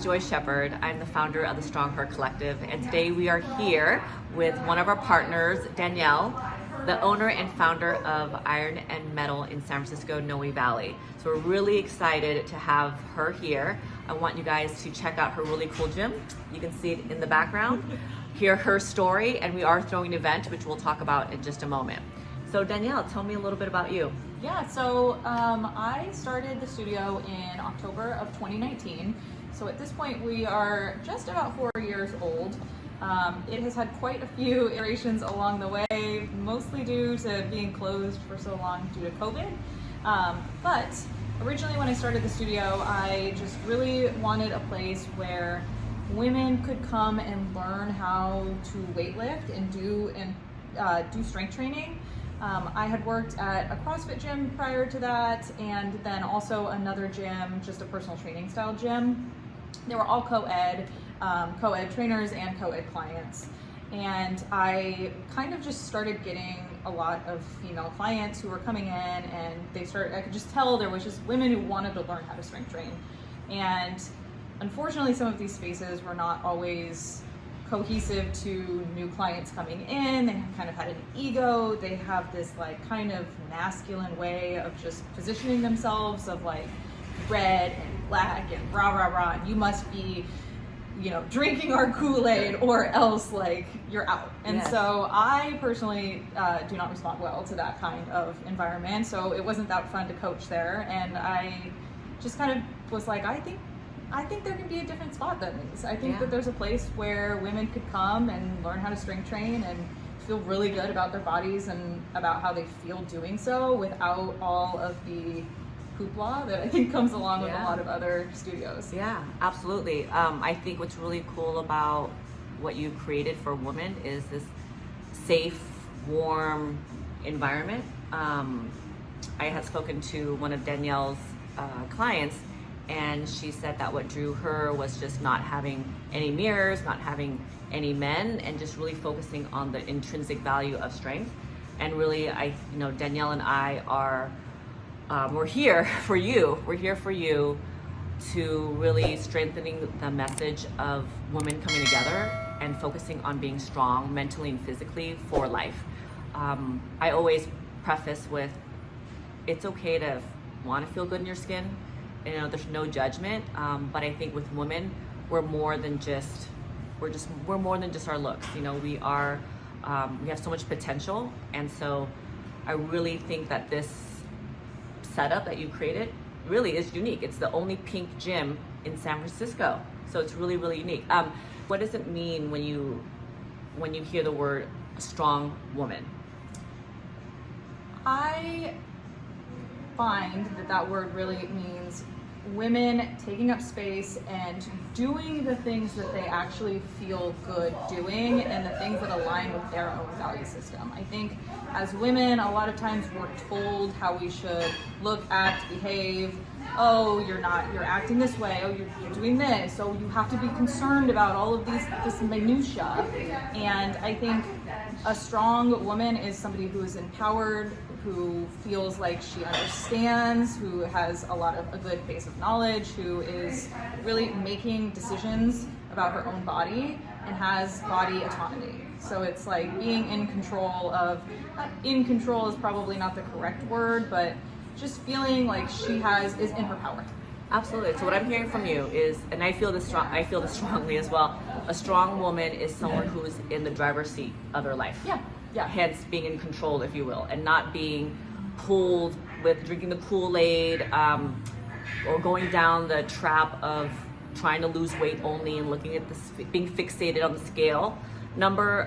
Joyce Shepard. I'm the founder of the Strongher Collective, and today we are here with one of our partners, Danielle, the owner and founder of Iron Mettle in San Francisco, Noe Valley. So we're really excited to have her here. I want you guys to check out her really cool gym. You can see it in the background, hear her story, and we are throwing an event, which we'll talk about in just a moment. So Danielle, tell me a little bit about you. Yeah, so I started the studio in October of 2019. So at this point we are just about 4 years old. It has had quite a few iterations along the way, mostly due to being closed for so long due to COVID. But originally when I started the studio, I just really wanted a place where women could come and learn how to weightlift and do strength training. I had worked at a CrossFit gym prior to that, and then also another gym, just a personal training style gym. They were all co-ed trainers and co-ed clients. And I kind of just started getting a lot of female clients who were coming in, and I could just tell there was just women who wanted to learn how to strength train. And unfortunately, some of these spaces were not always cohesive to new clients coming in. They kind of had an ego. They have this like kind of masculine way of just positioning themselves of like red and black and rah rah rah, and you must be, you know, drinking our Kool-Aid or else like you're out. And Yes. So I personally do not respond well to that kind of environment. So it wasn't that fun to coach there, and I just kind of was like, I think there can be a different spot than these. I think that there's a place where women could come and learn how to strength train and feel really good about their bodies and about how they feel doing so without all of the hoopla that I think comes along with a lot of other studios. Yeah, absolutely. I think what's really cool about what you created for women is this safe, warm environment. I had spoken to one of Danielle's clients, and she said that what drew her was just not having any mirrors, not having any men, and just really focusing on the intrinsic value of strength. And really, Danielle and I are, we're here for you. We're here for you to really strengthening the message of women coming together and focusing on being strong mentally and physically for life. I always preface with, it's okay to want to feel good in your skin. You know, there's no judgment, but I think with women, we're more than just our looks. You know, we have so much potential, and so I really think that this setup that you created really is unique. It's the only pink gym in San Francisco, so it's really, really unique. What does it mean when you hear the word strong woman? I find that word really means women taking up space and doing the things that they actually feel good doing and the things that align with their own value system. I think as women, a lot of times we're told how we should look, act, behave. Oh, you're acting this way. Oh, you're doing this. Oh, you have to be concerned about all of this minutia. And I think a strong woman is somebody who is empowered, who feels like she understands, who has a good base of knowledge, who is really making decisions about her own body and has body autonomy. So it's like being in control is probably not the correct word, but just feeling like she is in her power. Absolutely. So what I'm hearing from you is, and I feel this strongly as well, a strong woman is someone who is in the driver's seat of their life. Yeah. Hence being in control, if you will, and not being pulled with drinking the Kool-Aid or going down the trap of trying to lose weight only and looking at this, being fixated on the scale number.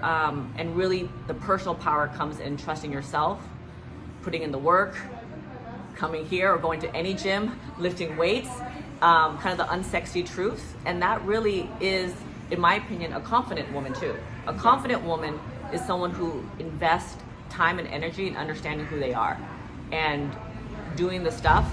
And really the personal power comes in trusting yourself, putting in the work, coming here or going to any gym, lifting weights, kind of the unsexy truth. And that really is, in my opinion, a confident woman too. A confident woman is someone who invests time and energy in understanding who they are and doing the stuff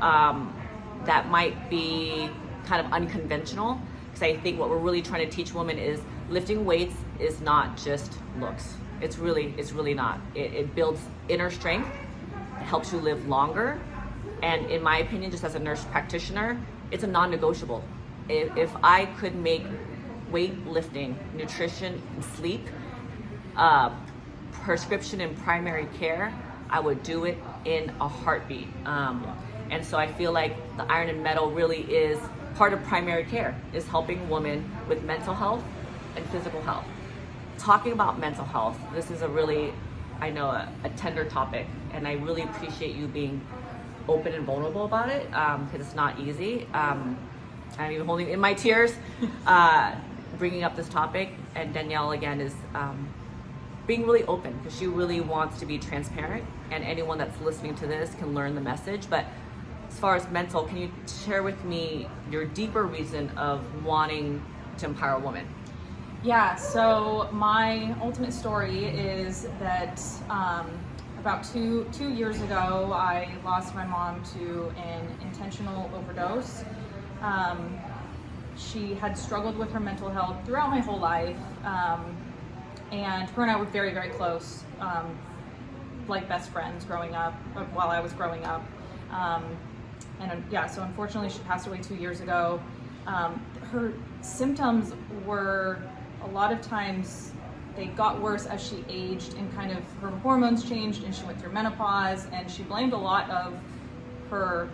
that might be kind of unconventional. Because I think what we're really trying to teach women is lifting weights is not just looks. It's really not. It builds inner strength, it helps you live longer, and in my opinion, just as a nurse practitioner, it's a non-negotiable. if I could make weightlifting, nutrition, and sleep prescription in primary care, I would do it in a heartbeat. And so I feel like the Iron Mettle really is part of primary care, is helping women with mental health and physical health. Talking about mental health, this is a really, I know, a tender topic, and I really appreciate you being open and vulnerable about it, because it's not easy. I'm even holding in my tears, bringing up this topic, and Danielle again is being really open, because she really wants to be transparent, and anyone that's listening to this can learn the message. But as far as mental, can you share with me your deeper reason of wanting to empower women? Yeah, so my ultimate story is that about two years ago, I lost my mom to an intentional overdose. She had struggled with her mental health throughout my whole life, and her and I were very, very close, like best friends growing up, while I was growing up. So unfortunately she passed away 2 years ago. Her symptoms were, a lot of times, they got worse as she aged, and kind of her hormones changed, and she went through menopause, and she blamed a lot of her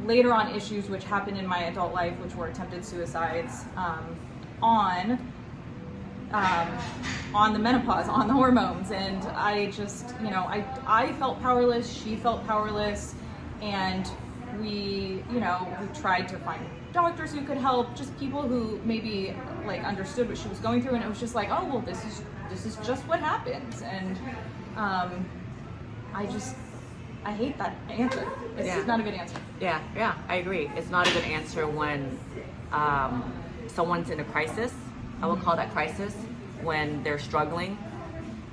later on issues which happened in my adult life, which were attempted suicides, on the menopause, on the hormones. And I just, I felt powerless, she felt powerless, and we tried to find doctors who could help, just people who maybe like understood what she was going through, and it was just like, oh well, this is just what happens. And I hate that answer. It's just not a good answer. Yeah, I agree. It's not a good answer when someone's in a crisis. I would call that crisis, when they're struggling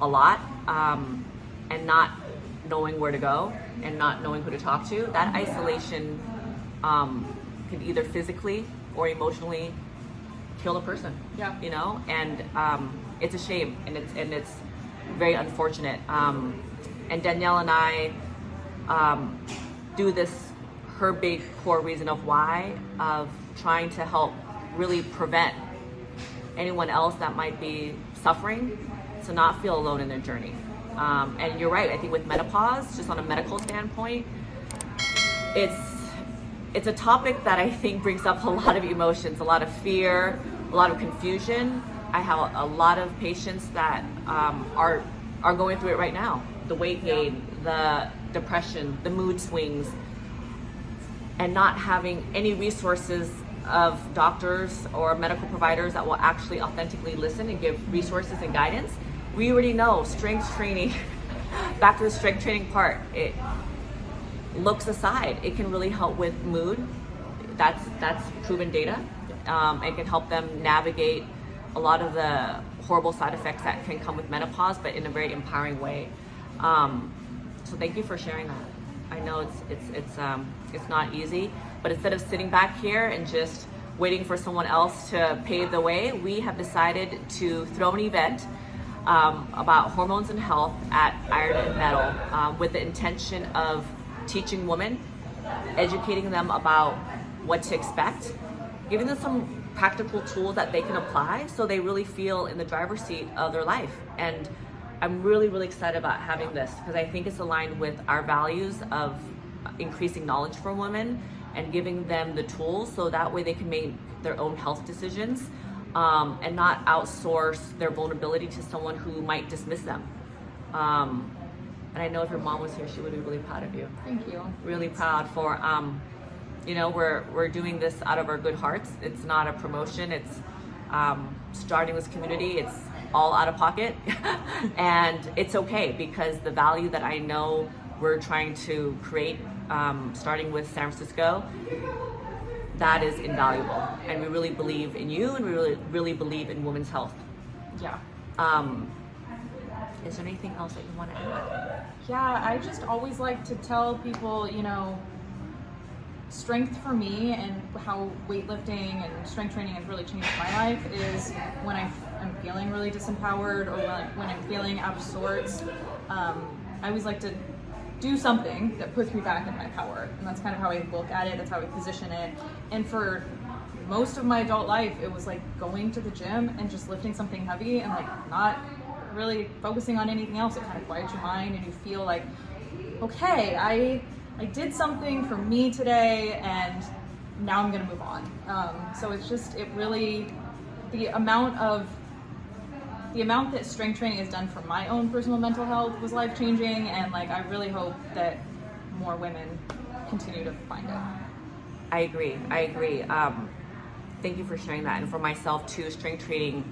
a lot, and not knowing where to go and not knowing who to talk to. That isolation can either physically or emotionally kill a person. Yeah. And it's a shame, and it's very unfortunate. And Danielle and I do this, her big core reason of why, of trying to help really prevent anyone else that might be suffering to not feel alone in their journey. And you're right, I think with menopause, just on a medical standpoint, it's a topic that I think brings up a lot of emotions, a lot of fear, a lot of confusion. I have a lot of patients that are going through it right now. The weight gain, the depression, the mood swings, and not having any resources of doctors or medical providers that will actually authentically listen and give resources and guidance. We already know strength training, back to the strength training part, it looks aside, it can really help with mood. That's proven data. It can help them navigate a lot of the horrible side effects that can come with menopause, but in a very empowering way. So thank you for sharing that. I know it's not easy, but instead of sitting back here and just waiting for someone else to pave the way, we have decided to throw an event about hormones and health at Iron Mettle, with the intention of teaching women, educating them about what to expect, giving them some practical tools that they can apply so they really feel in the driver's seat of their life. And I'm really, really excited about having this, because I think it's aligned with our values of increasing knowledge for women and giving them the tools so that way they can make their own health decisions, and not outsource their vulnerability to someone who might dismiss them. And I know if your mom was here, she would be really proud of you. Thank you. Really proud for, we're doing this out of our good hearts. It's not a promotion. It's starting this community. It's all out of pocket. And it's okay, because the value that I know we're trying to create, starting with San Francisco, that is invaluable. And we really believe in you, and we really, really believe in women's health. Yeah. Is there anything else that you want to add? Yeah, I just always like to tell people, strength for me and how weightlifting and strength training has really changed my life is when I'm feeling really disempowered, or when I'm feeling out of sorts. I always like to do something that puts me back in my power, and that's kind of how I look at it. That's how I position it. And for most of my adult life, it was like going to the gym and just lifting something heavy and like not really focusing on anything else. It kind of quiets your mind and you feel like, okay, I did something for me today and now I'm gonna move on. So it's just, it really, the amount that strength training has done for my own personal mental health was life-changing, and like I really hope that more women continue to find it. I agree. Thank you for sharing that. And for myself too, strength training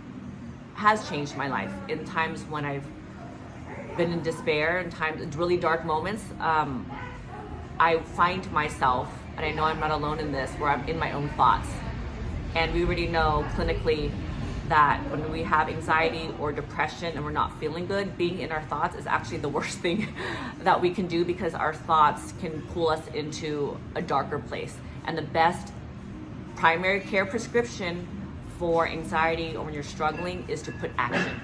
has changed my life. In times when I've been in despair, in times, really dark moments, I find myself, and I know I'm not alone in this, where I'm in my own thoughts. And we already know clinically that when we have anxiety or depression and we're not feeling good, being in our thoughts is actually the worst thing that we can do, because our thoughts can pull us into a darker place. And the best primary care prescription for anxiety or when you're struggling is to put action.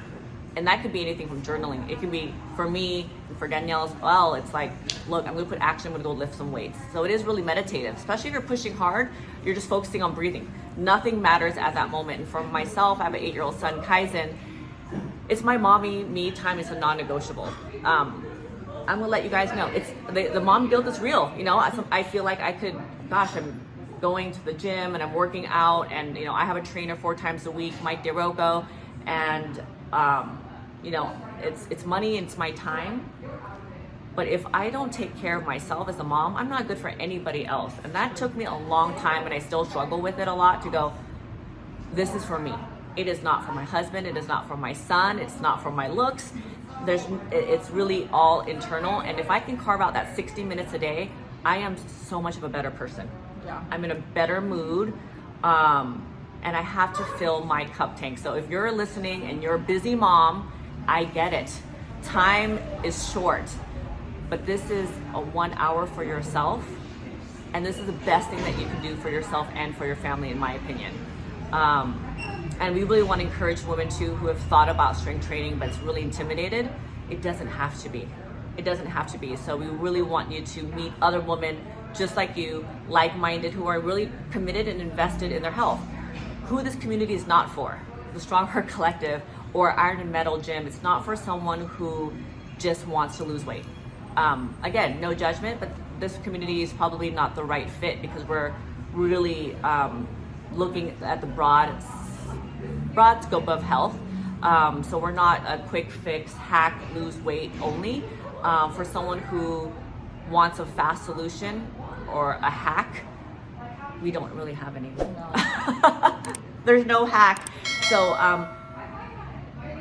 And that could be anything from journaling. It could be, for me, for Danielle as well, it's like, look, I'm gonna put action, I'm gonna go lift some weights. So it is really meditative, especially if you're pushing hard, you're just focusing on breathing. Nothing matters at that moment. And for myself, I have an 8-year-old son, Kaizen. It's my mommy, me time is a non-negotiable. I'm gonna let you guys know, it's the mom guilt is real. You know, I feel like I could, gosh, I'm going to the gym and I'm working out, and you know, I have a trainer 4 times a week, Mike DeRocco, and you know, it's money and it's my time. But if I don't take care of myself as a mom, I'm not good for anybody else. And that took me a long time, and I still struggle with it a lot, to go, this is for me. It is not for my husband, it is not for my son, it's not for my looks. It's really all internal. And if I can carve out that 60 minutes a day, I am so much of a better person. Yeah. I'm in a better mood. And I have to fill my cup tank. So if you're listening and you're a busy mom, I get it. Time is short, but this is a 1 hour for yourself. And this is the best thing that you can do for yourself and for your family, in my opinion. And we really want to encourage women too, who have thought about strength training, but it's really intimidated. It doesn't have to be. It doesn't have to be. So we really want you to meet other women just like you, like-minded, who are really committed and invested in their health. Who this community is not for, the Strongher Collective or Iron Mettle Gym, it's not for someone who just wants to lose weight. Again, no judgment, but this community is probably not the right fit, because we're really looking at the broad scope of health. So we're not a quick fix, hack, lose weight only. For someone who wants a fast solution or a hack, we don't really have any. No. There's no hack. So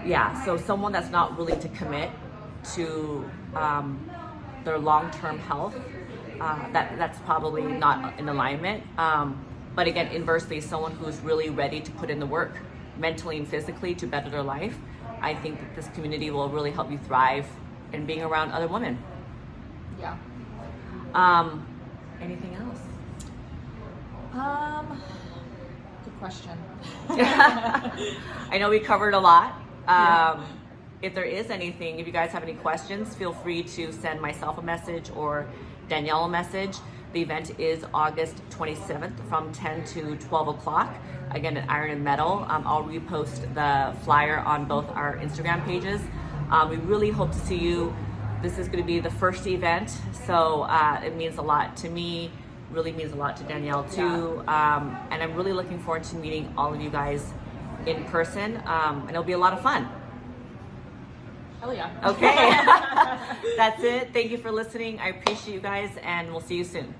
yeah, so someone that's not willing to commit to their long-term health, that's probably not in alignment. But again, inversely, someone who's really ready to put in the work mentally and physically to better their life, I think that this community will really help you thrive in being around other women. Yeah. Anything else? Good question. I know we covered a lot. Yeah. If there is anything, if you guys have any questions, feel free to send myself a message or Danielle a message. The event is August 27th from 10 to 12 o'clock. Again, at Iron Mettle. I'll repost the flyer on both our Instagram pages. We really hope to see you. This is going to be the first event, so it means a lot to me, really means a lot to Danielle too. Yeah. And I'm really looking forward to meeting all of you guys in person, and it'll be a lot of fun. Hell yeah. Okay. That's it. Thank you for listening. I appreciate you guys, and we'll see you soon.